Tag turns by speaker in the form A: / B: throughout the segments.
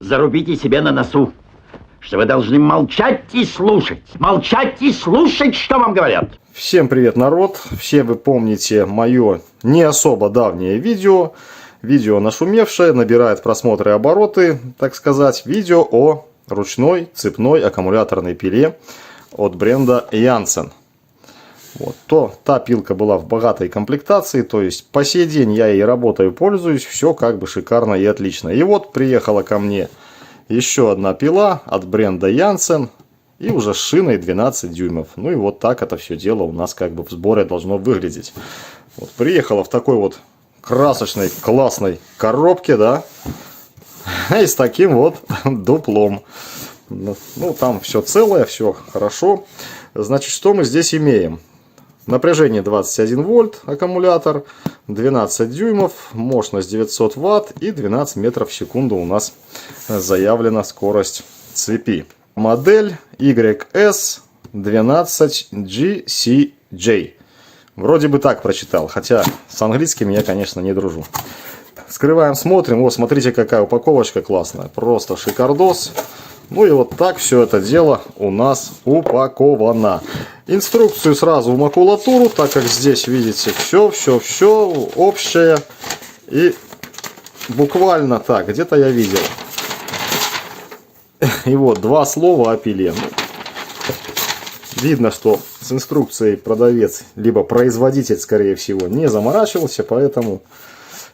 A: зарубите себе на носу, что вы должны молчать и слушать. Молчать и слушать, что вам говорят.
B: Всем привет, народ. Все вы помните мое не особо давнее видео. Видео нашумевшее, набирает просмотры и обороты, так сказать. Видео о ручной цепной аккумуляторной пиле от бренда Janssen. Та пилка была в богатой комплектации, то есть по сей день я ей работаю, пользуюсь, все как бы шикарно и отлично. И вот приехала ко мне еще одна пила от бренда Janssen и уже с шиной 12 дюймов. Ну и вот так это все дело у нас как бы в сборе должно выглядеть. Вот приехала в такой вот красочной, классной коробке, да, и с таким вот дуплом. Ну, там все целое, все хорошо. Значит, что мы здесь имеем? Напряжение 21 вольт, аккумулятор, 12 дюймов, мощность 900 ватт и 12 метров в секунду у нас заявлена скорость цепи. Модель YS12GCJ. Вроде бы так прочитал, хотя с английским я, конечно, не дружу. Скрываем, смотрим. О, смотрите, какая упаковочка классная. Просто шикардос. Ну и вот так все это дело у нас упаковано. Инструкцию сразу в макулатуру, так как здесь, видите, все общее. И буквально так, где-то я видел. И вот два слова о пиле. Видно, что с инструкцией продавец, либо производитель, скорее всего, не заморачивался, поэтому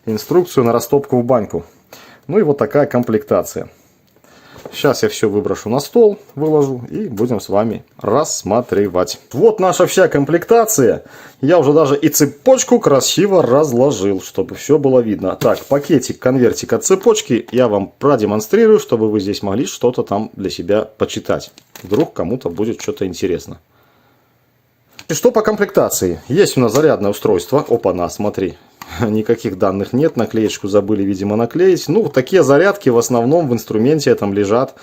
B: инструкцию на растопку в баньку. Ну и вот такая комплектация. Сейчас я все выброшу на стол, выложу и будем с вами рассматривать. Вот наша вся комплектация. Я уже даже и цепочку красиво разложил, чтобы все было видно. Так, пакетик, конвертик от цепочки я вам продемонстрирую, чтобы вы здесь могли что-то там для себя почитать. Вдруг кому-то будет что-то интересно. И что по комплектации? Есть у нас зарядное устройство. Опа-на, смотри. Никаких данных нет, наклеечку забыли, видимо, наклеить. Ну, такие зарядки в основном в инструменте этом лежат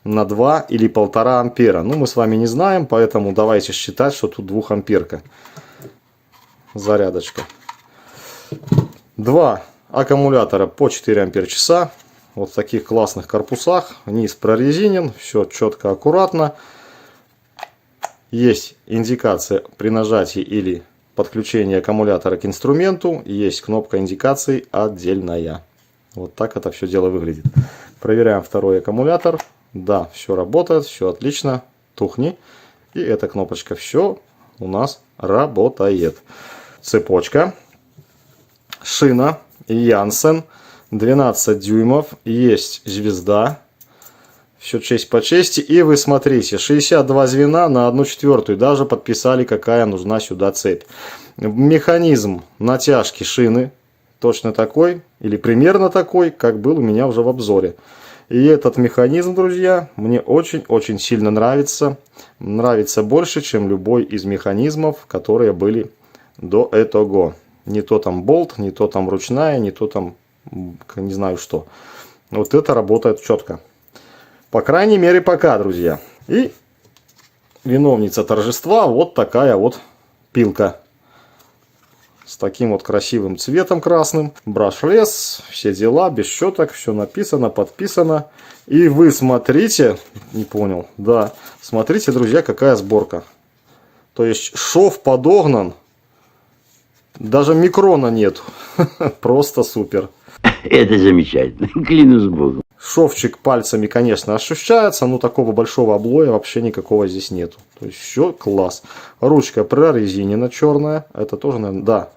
B: на 2 или 1,5 ампера. Ну, мы с вами не знаем, поэтому давайте считать, что тут 2 амперка зарядочка. 2 аккумулятора по 4 ампер-часа. Вот в таких классных корпусах. Низ прорезинен, все четко, аккуратно. Есть индикация при нажатии или подключение аккумулятора к инструменту, есть кнопка индикации отдельная. Вот так это все дело выглядит. Проверяем второй аккумулятор. Да, все работает, все отлично. Тухни. И эта кнопочка, все у нас работает. Цепочка. Шина Janssen 12 дюймов. Есть звезда. Все честь по чести. И вы смотрите, 62 звена на 1/4. Даже подписали, какая нужна сюда цепь. Механизм натяжки шины точно такой, или примерно такой, как был у меня уже в обзоре. И этот механизм, друзья, мне очень-очень сильно нравится. Нравится больше, чем любой из механизмов, которые были до этого. Не то там болт, не то там ручная, не то там не знаю что. Вот это работает четко. По крайней мере, пока, друзья. И виновница торжества вот такая вот пилка. С таким вот красивым цветом красным. Брашлес, все дела, без щеток, все написано, подписано. И вы смотрите, не понял, да, смотрите, друзья, какая сборка. То есть шов подогнан, даже микрона нету. Просто супер.
A: Это замечательно, клянусь богом.
B: Шовчик пальцами, конечно, ощущается, но такого большого облоя вообще никакого здесь нету. То есть все класс. Ручка прорезинена черная. Это тоже, наверное, да.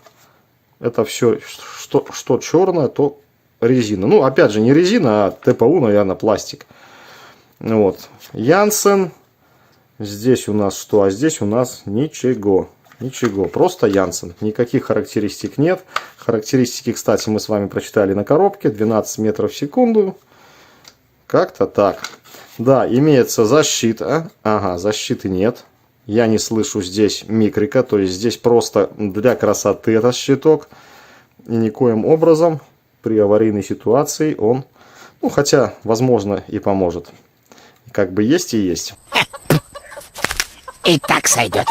B: Это все, что черное, то резина. Ну, опять же, не резина, а ТПУ, наверное, пластик. Вот. Janssen. Здесь у нас что? А здесь у нас ничего. Ничего, просто Janssen. Никаких характеристик нет. Характеристики, кстати, мы с вами прочитали на коробке. 12 метров в секунду. Как-то так. Да, имеется защита. Ага, защиты нет. Я не слышу здесь микрика. То есть здесь просто для красоты этот щиток. И никоим образом при аварийной ситуации он, ну хотя, возможно, и поможет. Как бы есть и есть.
C: И так сойдет.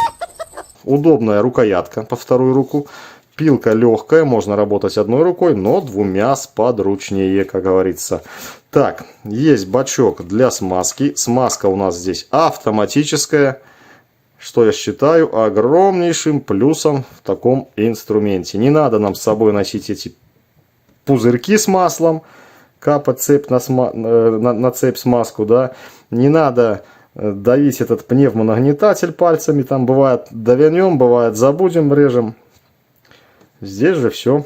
B: Удобная рукоятка по вторую руку. Пилка легкая, можно работать одной рукой, но двумя сподручнее, как говорится. Так, есть бачок для смазки. Смазка у нас здесь автоматическая, что я считаю огромнейшим плюсом в таком инструменте. Не надо нам с собой носить эти пузырьки с маслом, капать цепь на цепь смазку, да. Не надо давить этот пневмонагнетатель пальцами, там бывает давянем, бывает забудем, режем. Здесь же все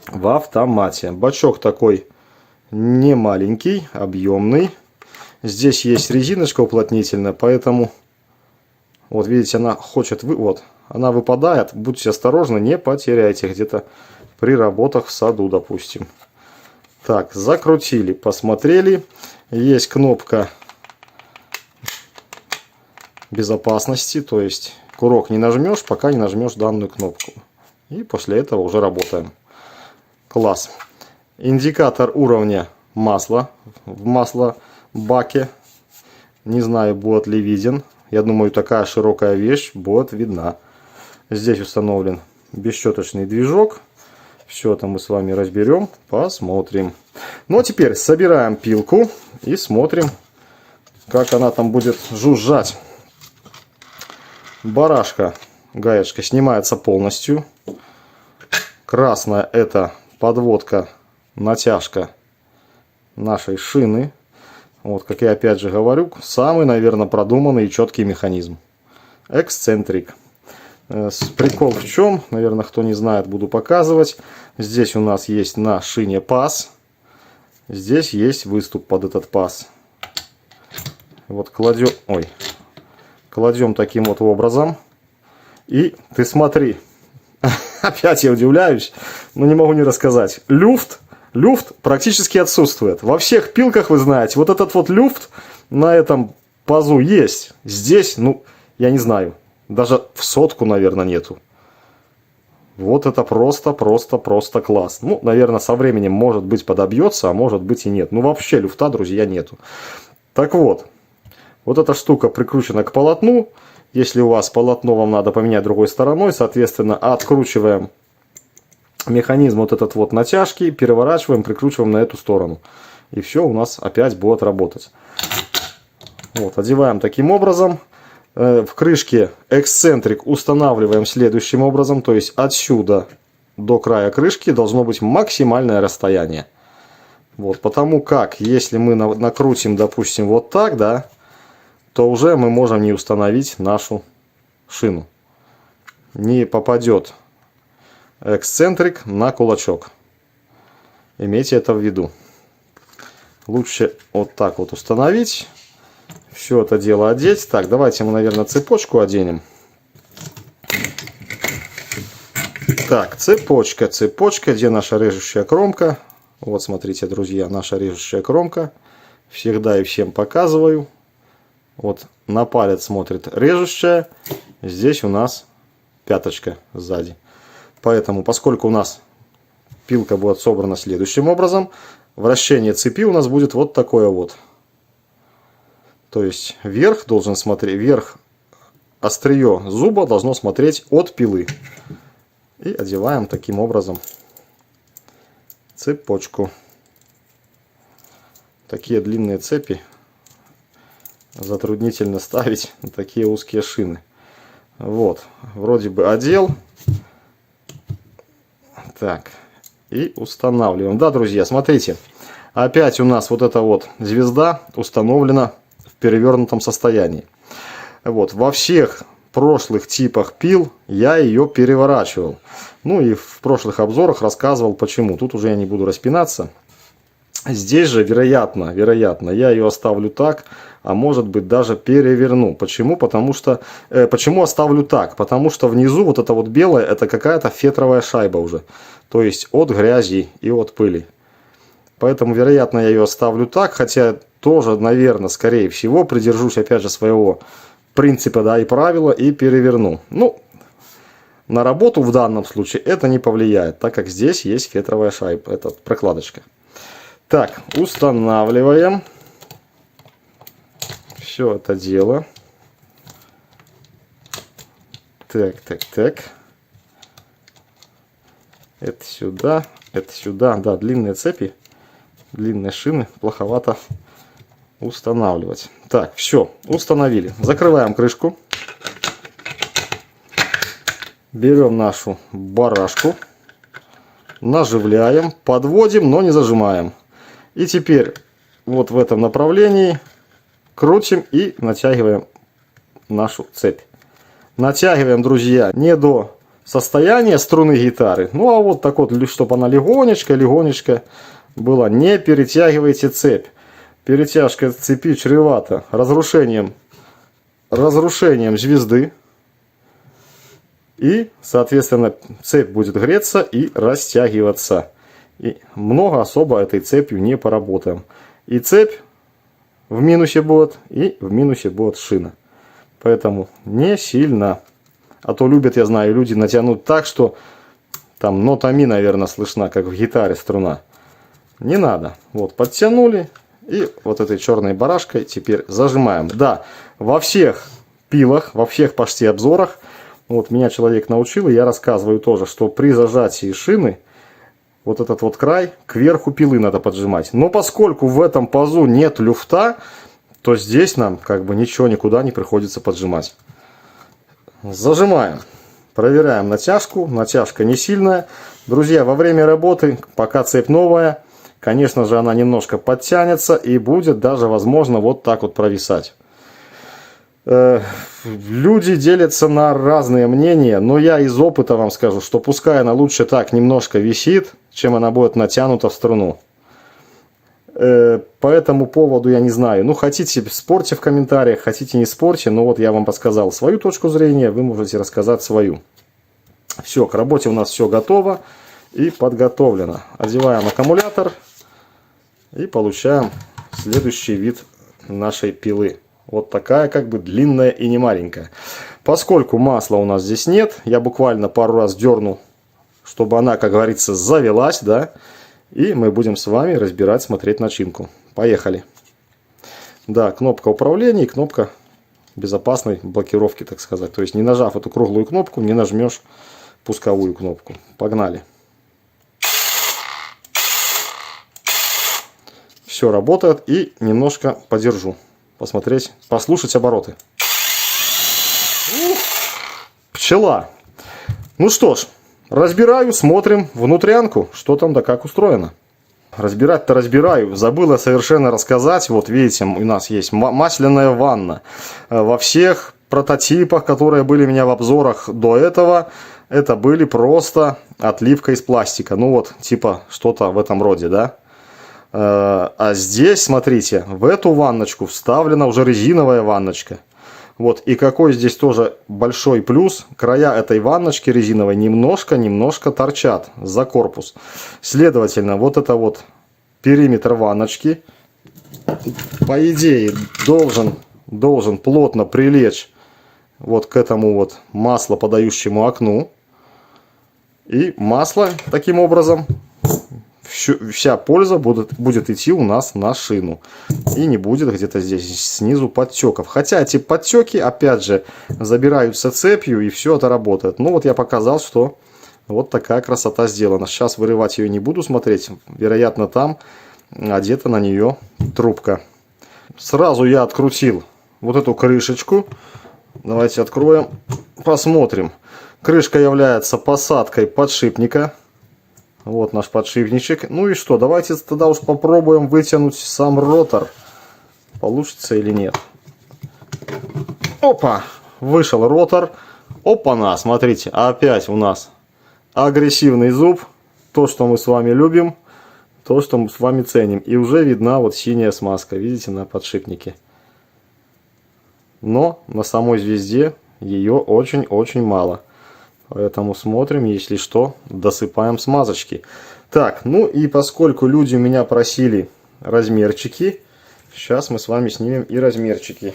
B: в автомате. Бачок такой не маленький, объемный. Здесь есть резиночка уплотнительная, поэтому вот видите, она хочет, вот, она выпадает. Будьте осторожны, не потеряйте где-то при работах в саду, допустим. Так, закрутили, посмотрели. Есть кнопка безопасности, то есть курок не нажмешь, пока не нажмешь данную кнопку. И после этого уже работаем. Класс. Индикатор уровня масла в маслобаке. Не знаю, будет ли виден. Я думаю, такая широкая вещь будет видна. Здесь установлен бесщеточный движок. Все это мы с вами разберем, посмотрим. Ну а теперь собираем пилку и смотрим, как она там будет жужжать. Барашка, гаечка снимается полностью. Красная — это подводка, натяжка нашей шины. Вот, как я опять же говорю, самый, наверное, продуманный и четкий механизм. Эксцентрик. Прикол в чем, наверное, кто не знает, буду показывать. Здесь у нас есть на шине паз. Здесь есть выступ под этот паз. Вот кладем таким вот образом. И ты смотри, опять я удивляюсь, но не могу не рассказать. Люфт практически отсутствует. Во всех пилках, вы знаете, вот этот вот люфт на этом пазу есть. Здесь, ну, я не знаю, даже в сотку, наверное, нету. Вот это просто класс. Ну, наверное, со временем, может быть, подобьется, а может быть и нет. Ну, вообще люфта, друзья, нету. Так вот, вот эта штука прикручена к полотну. Если у вас полотно вам надо поменять другой стороной, соответственно, откручиваем механизм вот этот вот натяжки, переворачиваем, прикручиваем на эту сторону. И все у нас опять будет работать. Вот, одеваем таким образом. В крышке эксцентрик устанавливаем следующим образом. То есть отсюда до края крышки должно быть максимальное расстояние. Вот, потому как, если мы накрутим, допустим, вот так, да, то уже мы можем не установить нашу шину. Не попадет эксцентрик на кулачок. Имейте это в виду. Лучше вот так вот установить. Все это дело одеть. Так, давайте мы, наверное, цепочку оденем. Так, цепочка. Где наша режущая кромка? Вот, смотрите, друзья, наша режущая кромка. Всегда и всем показываю. Вот на палец смотрит режущая. Здесь у нас пяточка сзади. Поэтому, поскольку у нас пилка будет собрана следующим образом, вращение цепи у нас будет вот такое вот. То есть вверх должен смотреть, вверх острие зуба должно смотреть от пилы. И одеваем таким образом цепочку. Такие длинные цепи затруднительно ставить на такие узкие шины. Вот, вроде бы одел. Так, и устанавливаем. Да, друзья, смотрите, опять у нас вот эта вот звезда установлена в перевернутом состоянии. Вот, во всех прошлых типах пил я ее переворачивал. Ну и в прошлых обзорах рассказывал почему. Тут уже я не буду распинаться. Здесь же, вероятно, я ее оставлю так, а может быть даже переверну. Почему? Почему оставлю так? Потому что внизу вот это вот белое, это какая-то фетровая шайба уже. То есть от грязи и от пыли. Поэтому, вероятно, я ее оставлю так, хотя тоже, наверное, скорее всего, придержусь опять же своего принципа, да, и правила, и переверну. Ну, на работу в данном случае это не повлияет, так как здесь есть фетровая шайба, это прокладочка. Так, устанавливаем все это дело. Так. Это сюда, это сюда. Да, длинные цепи, длинные шины плоховато устанавливать. Так, все, установили. Закрываем крышку. Берем нашу барашку. Наживляем, подводим, но не зажимаем. И теперь вот в этом направлении крутим и натягиваем нашу цепь. Натягиваем, друзья, не до состояния струны гитары, ну а вот так вот, чтобы она легонечко была. Не перетягивайте цепь. Перетяжка цепи чревата разрушением звезды. И, соответственно, цепь будет греться и растягиваться. И много особо этой цепью не поработаем. И цепь в минусе будет, и в минусе будет шина. Поэтому не сильно. А то любят, я знаю, люди натянуть так, что там нота ми, наверное, слышна, как в гитаре струна. Не надо. Вот, подтянули. И вот этой черной барашкой теперь зажимаем. Да, во всех пилах, во всех почти обзорах, вот меня человек научил, и я рассказываю тоже, что при зажатии шины вот этот вот край кверху пилы надо поджимать. Но поскольку в этом пазу нет люфта, то здесь нам как бы ничего никуда не приходится поджимать. Зажимаем. Проверяем натяжку. Натяжка не сильная. Друзья, во время работы, пока цепь новая, конечно же, она немножко подтянется и будет даже, возможно, вот так вот провисать. Люди делятся на разные мнения, но я из опыта вам скажу, что пускай она лучше так немножко висит, чем она будет натянута в струну. По этому поводу я не знаю. Ну, хотите, спорьте в комментариях, хотите, не спорьте, но вот я вам подсказал свою точку зрения, вы можете рассказать свою. Все, к работе у нас все готово и подготовлено. Одеваем аккумулятор и получаем следующий вид нашей пилы. Вот такая как бы длинная и не маленькая. Поскольку масла у нас здесь нет, я буквально пару раз дерну, чтобы она, как говорится, завелась, да. И мы будем с вами разбирать, смотреть начинку. Поехали. Да, кнопка управления и кнопка безопасной блокировки, так сказать. То есть не нажав эту круглую кнопку, не нажмешь пусковую кнопку. Погнали. Все работает, и немножко подержу. Посмотреть, послушать обороты. Пчела. Ну что ж, разбираю, смотрим внутрянку, что там да как устроено. Разбирать-то разбираю. Забыла совершенно рассказать. Вот видите, у нас есть масляная ванна. Во всех прототипах, которые были у меня в обзорах до этого, это были просто отливка из пластика. Ну вот, типа что-то в этом роде, да. А здесь, смотрите, в эту ванночку вставлена уже резиновая ванночка. Вот, и какой здесь тоже большой плюс, края этой ванночки резиновой немножко торчат за корпус. Следовательно, вот это вот периметр ванночки, по идее, должен плотно прилечь вот к этому вот маслоподающему окну. И масло таким образом, вся польза будет идти у нас на шину. И не будет где-то здесь снизу подтеков. Хотя эти подтеки, опять же, забираются цепью, и все это работает. Ну вот я показал, что вот такая красота сделана. Сейчас вырывать ее не буду смотреть. Вероятно, там одета на нее трубка. Сразу я открутил вот эту крышечку. Давайте откроем, посмотрим. Крышка является посадкой подшипника. Вот наш подшипничек. Ну и что, давайте тогда уж попробуем вытянуть сам ротор. Получится или нет. Опа! Вышел ротор. Опа-на, смотрите, опять у нас агрессивный зуб. То, что мы с вами любим. То, что мы с вами ценим. И уже видна вот синяя смазка, видите, на подшипнике. Но на самой звезде ее очень-очень мало. Поэтому смотрим, если что, досыпаем смазочки. Так, ну и поскольку люди у меня просили размерчики, сейчас мы с вами снимем и размерчики.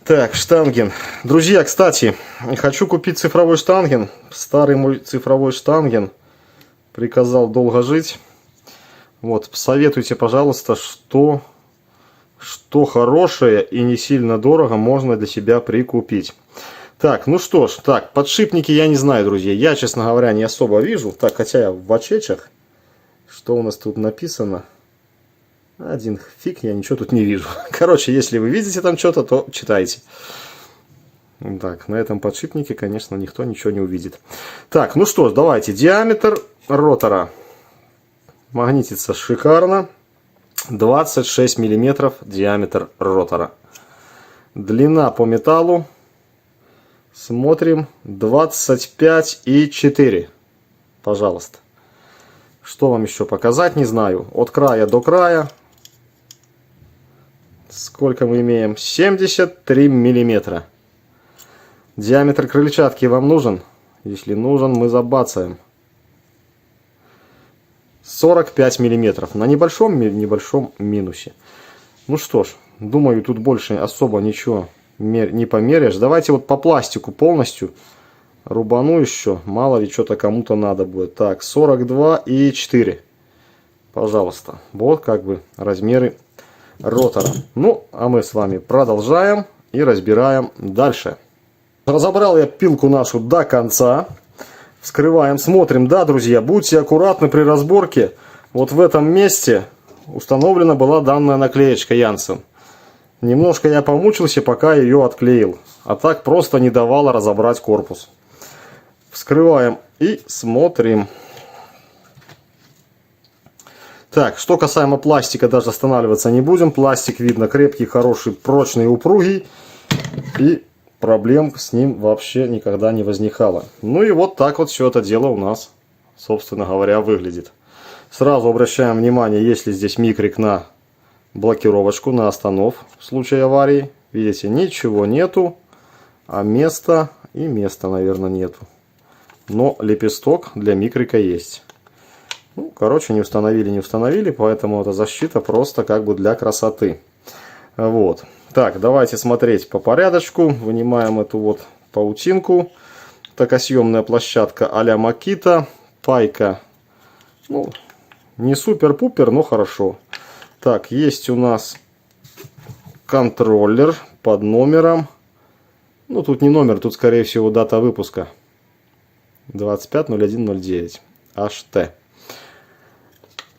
B: Так, штанген. Друзья, кстати, хочу купить цифровой штанген. Старый мой цифровой штанген приказал долго жить. Вот, советуйте, пожалуйста, что хорошее и не сильно дорого можно для себя прикупить. Так, ну что ж, так, подшипники я не знаю, друзья. Я, честно говоря, не особо вижу. Так, хотя я в очечах. Что у нас тут написано? Один фиг, я ничего тут не вижу. Короче, если вы видите там что-то, то читайте. Так, на этом подшипнике, конечно, никто ничего не увидит. Так, ну что ж, давайте. Диаметр ротора. Магнитится шикарно. 26 миллиметров диаметр ротора. Длина по металлу. Смотрим. 25,4. Пожалуйста. Что вам еще показать, не знаю. От края до края. Сколько мы имеем? 73 миллиметра. Диаметр крыльчатки вам нужен? Если нужен, мы забацаем. 45 миллиметров. На небольшом минусе. Ну что ж, думаю, тут больше особо ничего не померяешь. Давайте вот по пластику полностью рубану еще. Мало ли, что-то кому-то надо будет. Так, 42,4. Пожалуйста. Вот как бы размеры ротора. Ну, а мы с вами продолжаем и разбираем дальше. Разобрал я пилку нашу до конца. Вскрываем, смотрим. Да, друзья, будьте аккуратны при разборке. Вот в этом месте установлена была данная наклеечка Янсен. Немножко я помучился, пока ее отклеил. А так просто не давало разобрать корпус. Вскрываем и смотрим. Так, что касаемо пластика, даже останавливаться не будем. Пластик видно крепкий, хороший, прочный, упругий. И проблем с ним вообще никогда не возникало. Ну и вот так вот все это дело у нас, собственно говоря, выглядит. Сразу обращаем внимание, есть ли здесь микрик на блокировочку, на останов в случае аварии. Видите, ничего нету, а места и места, наверное, нету. Но лепесток для микрика есть. Ну, короче, не установили, поэтому эта защита просто как бы для красоты. Вот. Так, давайте смотреть по порядочку. Вынимаем эту вот паутинку. Токосъемная площадка а-ля Makita. Пайка. Ну, не супер-пупер, но хорошо. Так, есть у нас контроллер под номером. Ну, тут не номер, тут скорее всего дата выпуска. 25.01.09. HT.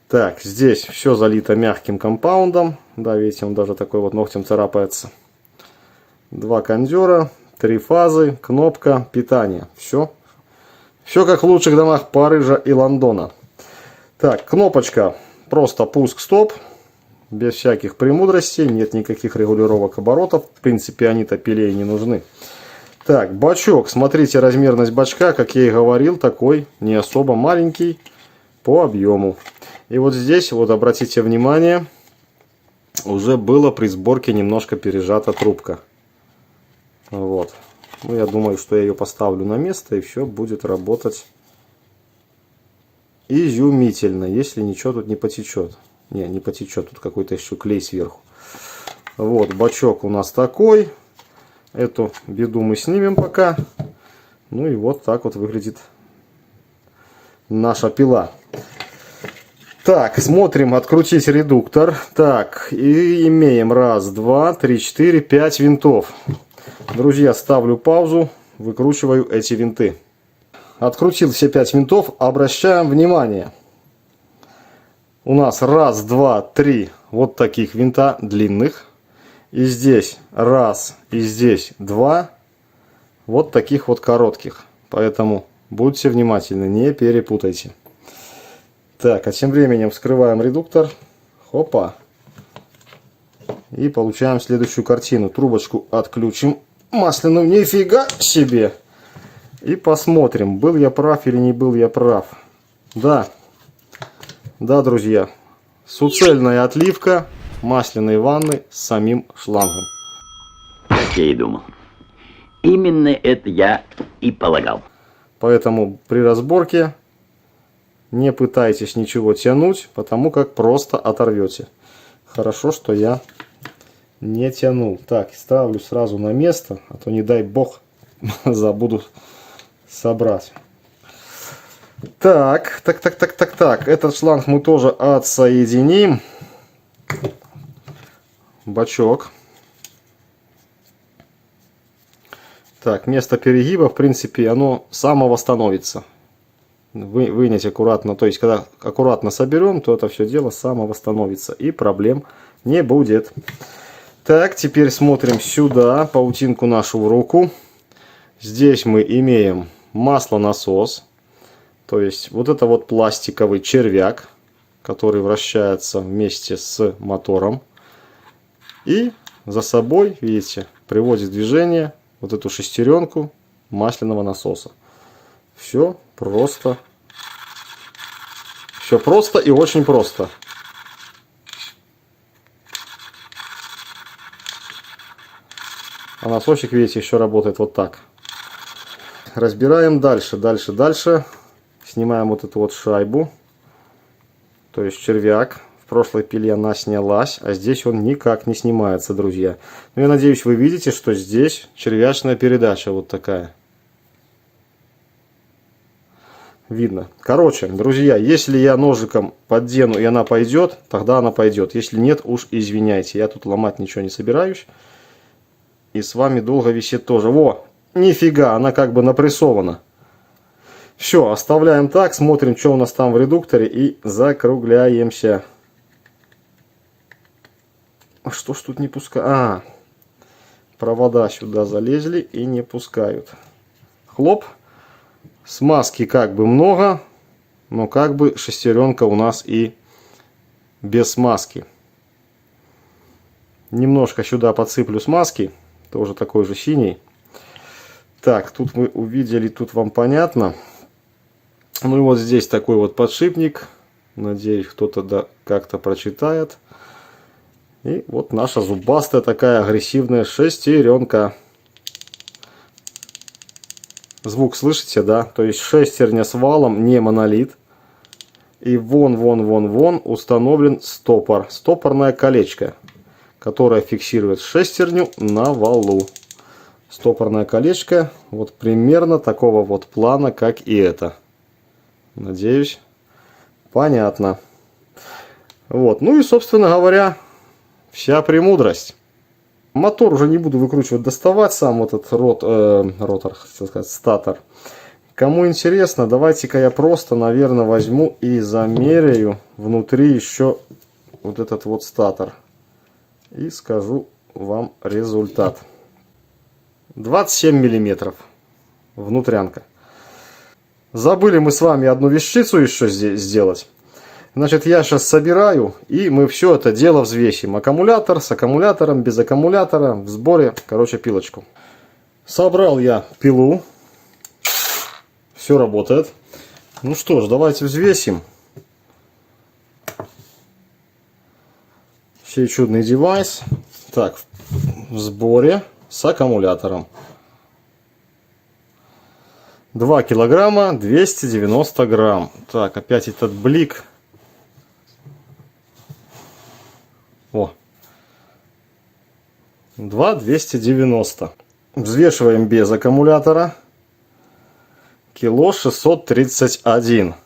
B: Так, здесь все залито мягким компаундом. Да, видите, он даже такой вот ногтем царапается. 2 кондера, 3 фазы, кнопка, питание. Все. Все как в лучших домах Парижа и Лондона. Так, кнопочка. Просто пуск-стоп. Без всяких премудростей. Нет никаких регулировок оборотов. В принципе, они-то пиле не нужны. Так, бачок. Смотрите размерность бачка. Как я и говорил, такой не особо маленький по объему. И вот здесь, вот обратите внимание, уже было при сборке немножко пережата трубка. Вот. Ну, я думаю, что я ее поставлю на место, и все будет работать изумительно, если ничего тут не потечет. Не потечет, тут какой-то еще клей сверху. Вот, бачок у нас такой. Эту беду мы снимем пока. Ну и вот так вот выглядит наша пила. Так, смотрим, открутить редуктор. Так, и имеем 1, 2, 3, 4, 5 винтов. Друзья, ставлю паузу, выкручиваю эти винты. Открутил все 5 винтов, обращаем внимание. У нас 1, 2, 3 вот таких винта длинных. И здесь 1, и здесь 2 вот таких вот коротких. Поэтому будьте внимательны, не перепутайте. Так, а тем временем вскрываем редуктор. Хопа. И получаем следующую картину. Трубочку отключим. Масляную. Нифига себе. И посмотрим, был я прав или не был я прав. Да. Да, друзья. Суцельная отливка масляной ванны с самим шлангом.
A: Как я и думал. Именно это я и полагал.
B: Поэтому при разборке не пытайтесь ничего тянуть, потому как просто оторвете. Хорошо, что я не тянул. Так, ставлю сразу на место, а то не дай бог забуду собрать. Так. Этот шланг мы тоже отсоединим. Бачок. Так, место перегиба, в принципе, оно самовосстановится. Вынять аккуратно, то есть, когда аккуратно соберем, то это все дело самовосстановится. И проблем не будет. Так, теперь смотрим сюда, паутинку нашу в руку. Здесь мы имеем маслонасос. То есть, вот это вот пластиковый червяк, который вращается вместе с мотором. И за собой, видите, приводит в движение вот эту шестеренку масляного насоса. Все просто. Все просто и очень просто. А насосик, видите, еще работает вот так. Разбираем дальше, дальше. Снимаем вот эту вот шайбу. То есть червяк. В прошлой пиле она снялась, а здесь он никак не снимается, друзья. Но я надеюсь, вы видите, что здесь червячная передача вот такая. Видно. Короче, друзья, если я ножиком поддену и она пойдет, тогда она пойдет. Если нет, уж извиняйте. Я тут ломать ничего не собираюсь. И с вами долго висит тоже. Во, нифига, она как бы напрессована. Все, оставляем так, смотрим, что у нас там в редукторе и закругляемся. А что ж тут не пускают? А, провода сюда залезли и не пускают. Хлоп. Смазки как бы много, но как бы шестеренка у нас и без смазки. Немножко сюда подсыплю смазки, тоже такой же синий. Так, тут мы увидели, тут вам понятно. Ну и вот здесь такой вот подшипник. Надеюсь, кто-то как-то прочитает. И вот наша зубастая такая агрессивная шестеренка. Звук слышите, да? То есть шестерня с валом, не монолит. И вон установлен стопор. Стопорное колечко, которое фиксирует шестерню на валу. Стопорное колечко вот примерно такого вот плана, как и это. Надеюсь, понятно. Вот. Ну и, собственно говоря, вся премудрость. Мотор уже не буду выкручивать, доставать сам вот этот ротор, хотел сказать, статор. Кому интересно, давайте-ка я просто, наверное, возьму и замеряю внутри еще вот этот вот статор. И скажу вам результат. 27 миллиметров внутрянка. Забыли мы с вами одну вещицу еще здесь сделать. Значит, я сейчас собираю, и мы все это дело взвесим. Аккумулятор с аккумулятором, без аккумулятора, в сборе, короче, пилочку. Собрал я пилу. Все работает. Ну что ж, давайте взвесим. Сей чудный девайс. Так, в сборе с аккумулятором. 2 килограмма 290 грамм. Так, опять этот блик. О, 2,290. Взвешиваем без аккумулятора. Кило 631.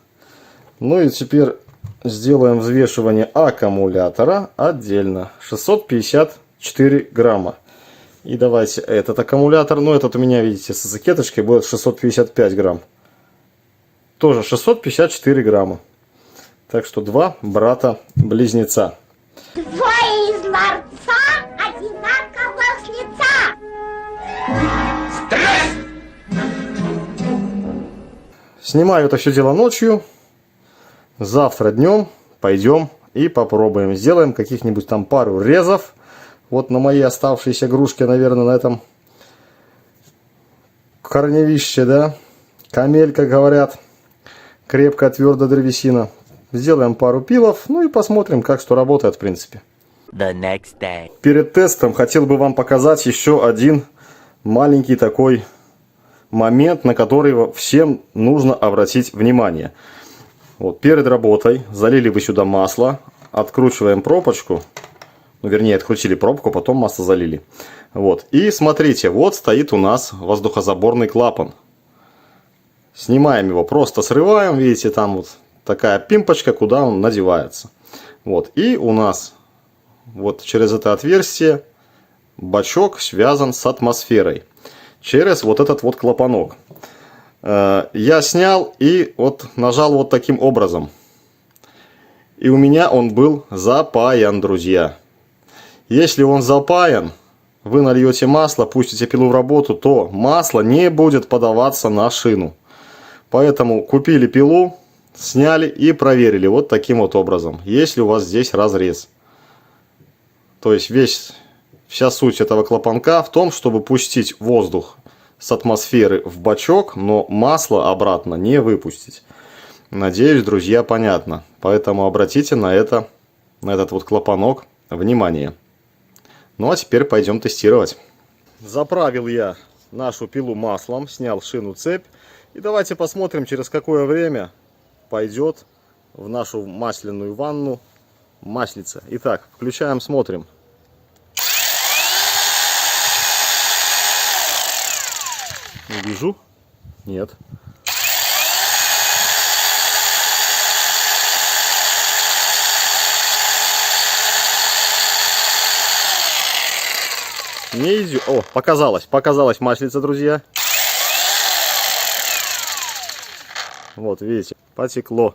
B: Ну и теперь сделаем взвешивание аккумулятора отдельно. 654 грамма. И давайте этот аккумулятор. Ну этот у меня, видите, с этикеточкой будет 655 грамм. Тоже 654 грамма. Так что два брата-близнеца.
C: Двое из ларца одинаково с лица.
B: Снимаю это все дело ночью. Завтра днем пойдем и попробуем. Сделаем каких-нибудь там пару резов. Вот на моей оставшейся игрушке, наверное, на этом корневище, да. Камель, как говорят. Крепкая, твердая древесина. Сделаем пару пилов, ну и посмотрим, как что работает, в принципе.
D: The next day.
B: Перед тестом хотел бы вам показать еще один маленький такой момент, на который всем нужно обратить внимание. Вот, перед работой залили вы сюда масло, откручиваем пробочку, ну, вернее, открутили пробку, потом масло залили. Вот, и смотрите, вот стоит у нас воздухозаборный клапан. Снимаем его, просто срываем, видите, там вот такая пимпочка, куда он надевается. Вот, и у нас вот через это отверстие бачок связан с атмосферой. через вот этот вот клапанок. Я снял и вот нажал вот таким образом. И у меня он был запаян, друзья. Если он запаян, вы нальете масло, пустите пилу в работу, то масло не будет подаваться на шину. Поэтому купили пилу, сняли и проверили вот таким вот образом. Если у вас здесь разрез. То есть вся суть этого клапанка в том, чтобы пустить воздух с атмосферы в бачок, но масло обратно не выпустить. Надеюсь, друзья, понятно. Поэтому обратите на этот вот клапанок внимание. Ну а теперь пойдем тестировать. Заправил я нашу пилу маслом, снял шину, цепь. И давайте посмотрим, через какое время пойдет в нашу масляную ванну маслица. Итак, включаем, смотрим. Не вижу. Нет. Не идет. О, показалась маслица, друзья. Вот, видите, потекло.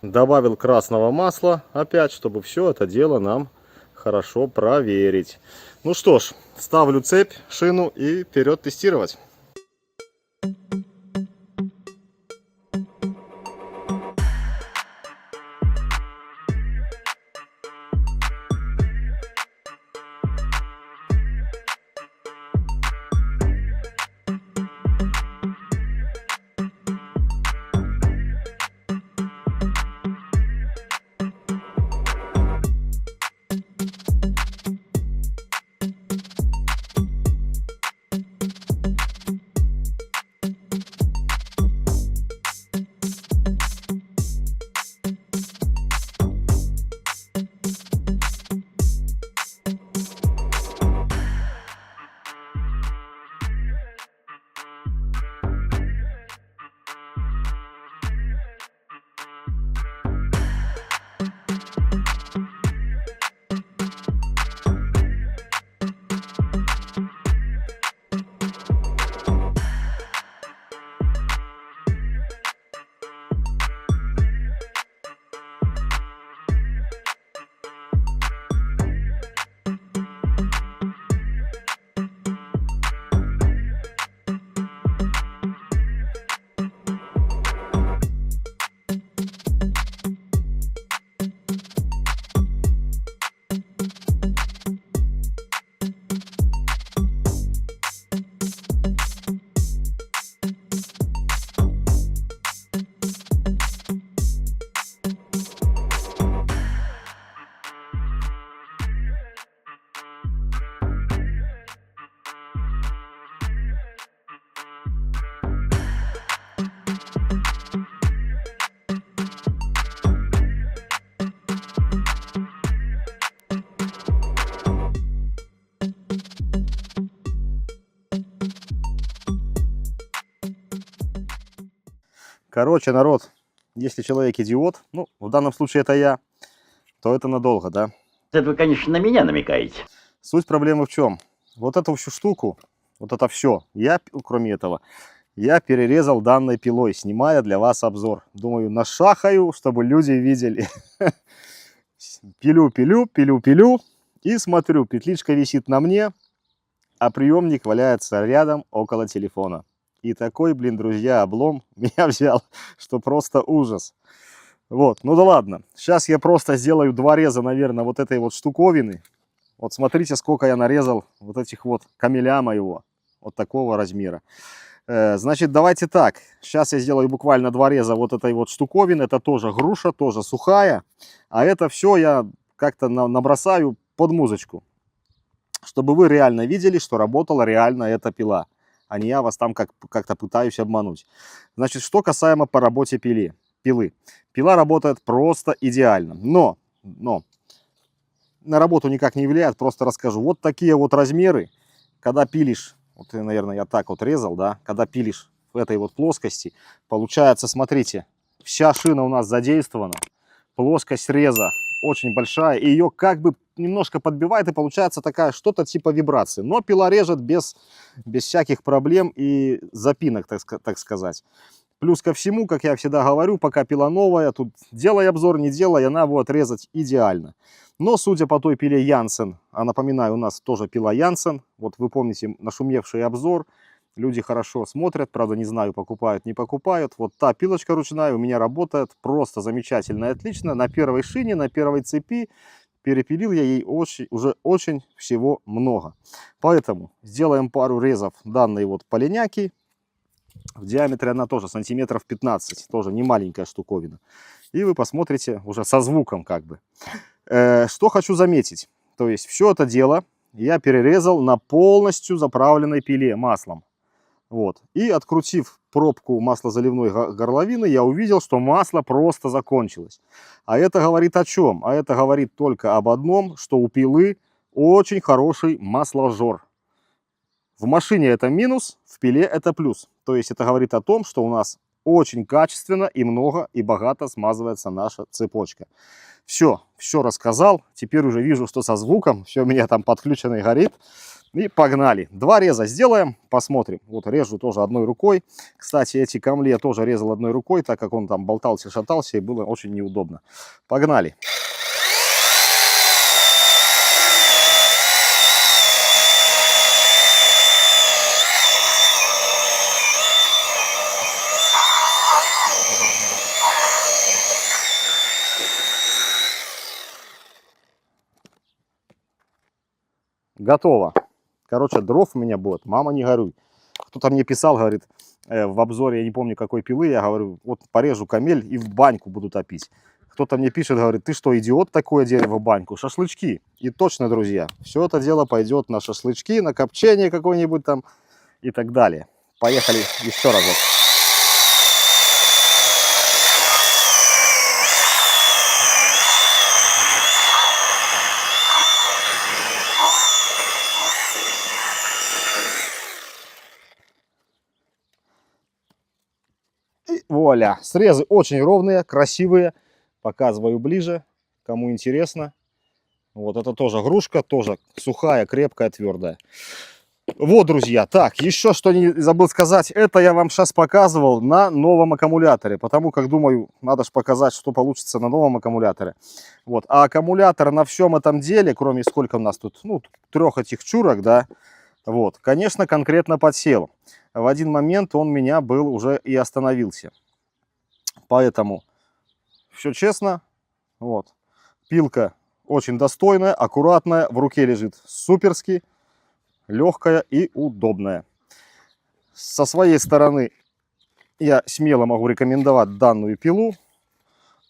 B: Добавил красного масла опять, чтобы все это дело нам хорошо проверить. Ну что ж, ставлю цепь, шину и вперед тестировать. Короче, народ, если человек идиот, ну, в данном случае это я, то это надолго, да?
A: Это вы, конечно, на меня намекаете.
B: Суть проблемы в чем? Вот эту всю штуку, вот это все, кроме этого, я перерезал данной пилой, снимая для вас обзор. Думаю, нашахаю, чтобы люди видели. Пилю, и смотрю, петличка висит на мне, а приемник валяется рядом около телефона. И такой, блин, друзья, облом меня взял, что просто ужас. Вот, ну да ладно. Сейчас я просто сделаю два реза, наверное, вот этой вот штуковины. Вот смотрите, сколько я нарезал вот этих вот камеля моего. Вот такого размера. Значит, давайте так. Сейчас я сделаю буквально два реза вот этой вот штуковины. Это тоже груша, тоже сухая. А это все я как-то набросаю под музычку. Чтобы вы реально видели, что работала реально эта пила. А не я вас там как-то пытаюсь обмануть. Значит, что касаемо по работе пилы. Пила работает просто идеально. Но на работу никак не влияет, просто расскажу. Вот такие вот размеры, когда пилишь, вот, наверное, я так вот резал, да, когда пилишь в этой вот плоскости, получается, смотрите, вся шина у нас задействована, плоскость реза очень большая, и ее как бы немножко подбивает, и получается такая что-то типа вибрации. Но пила режет без всяких проблем и запинок, так сказать. Плюс ко всему, как я всегда говорю, пока пила новая, тут делай обзор, не делай, она будет резать идеально. Но судя по той пиле Janssen, а напоминаю, у нас тоже пила Janssen, вот вы помните нашумевший обзор, люди хорошо смотрят, правда не знаю, покупают, не покупают. Вот та пилочка ручная у меня работает просто замечательно и отлично. На первой шине, на первой цепи перепилил я ей уже очень всего много. Поэтому сделаем пару резов данной вот полиняки. В диаметре она тоже сантиметров 15, тоже не маленькая штуковина. И вы посмотрите уже со звуком как бы. Что хочу заметить. То есть все это дело я перерезал на полностью заправленной пиле маслом. Вот. И открутив пробку маслозаливной горловины, я увидел, что масло просто закончилось. А это говорит о чем? А это говорит только об одном, что у пилы очень хороший масложор. В машине это минус, в пиле это плюс. То есть это говорит о том, что у нас очень качественно и много и богато смазывается наша цепочка. Все рассказал. Теперь уже вижу, что со звуком. Все у меня там подключено и горит. И погнали. Два реза сделаем, посмотрим. Вот режу тоже одной рукой. Кстати, эти камли я тоже резал одной рукой, так как он там болтался, шатался и было очень неудобно. Погнали. Готово. Короче, дров у меня будет, мама не горюй. Кто-то мне писал, говорит, в обзоре, я не помню какой пилы, я говорю, вот порежу камель и в баньку буду топить. Кто-то мне пишет, говорит, ты что, идиот, такое дерево в баньку? Шашлычки. И точно, друзья, все это дело пойдет на шашлычки, на копчение какое-нибудь там и так далее. Поехали еще разок. И вуаля, срезы очень ровные, красивые. Показываю ближе, кому интересно. Вот это тоже грушка, тоже сухая, крепкая, твердая. Вот, друзья, так, еще что не забыл сказать. Это я вам сейчас показывал на новом аккумуляторе. Потому как, думаю, надо же показать, что получится на новом аккумуляторе. Вот, а аккумулятор на всем этом деле, кроме сколько у нас тут, ну, 3 этих чурок, да, вот, конечно, конкретно подсел. В один момент он меня был уже и остановился. Поэтому все честно. Вот. Пилка очень достойная, аккуратная, в руке лежит суперски, легкая и удобная. Со своей стороны я смело могу рекомендовать данную пилу.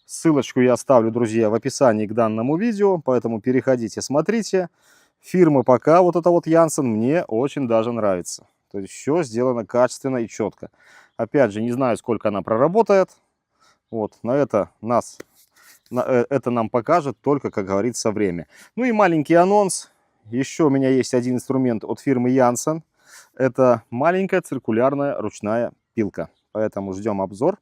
B: Ссылочку я оставлю, друзья, в описании к данному видео, поэтому переходите, смотрите. Фирма пока, вот это вот Janssen, мне очень даже нравится. То есть все сделано качественно и четко. Опять же, не знаю, сколько она проработает. Вот, на это нам покажет только, как говорится, время. Ну и маленький анонс. Еще у меня есть один инструмент от фирмы Janssen. Это маленькая циркулярная ручная пилка. Поэтому ждем обзор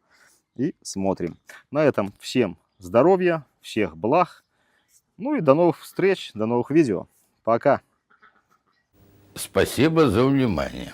B: и смотрим. На этом всем здоровья, всех благ. Ну и до новых встреч, до новых видео. Пока.
E: Спасибо за внимание.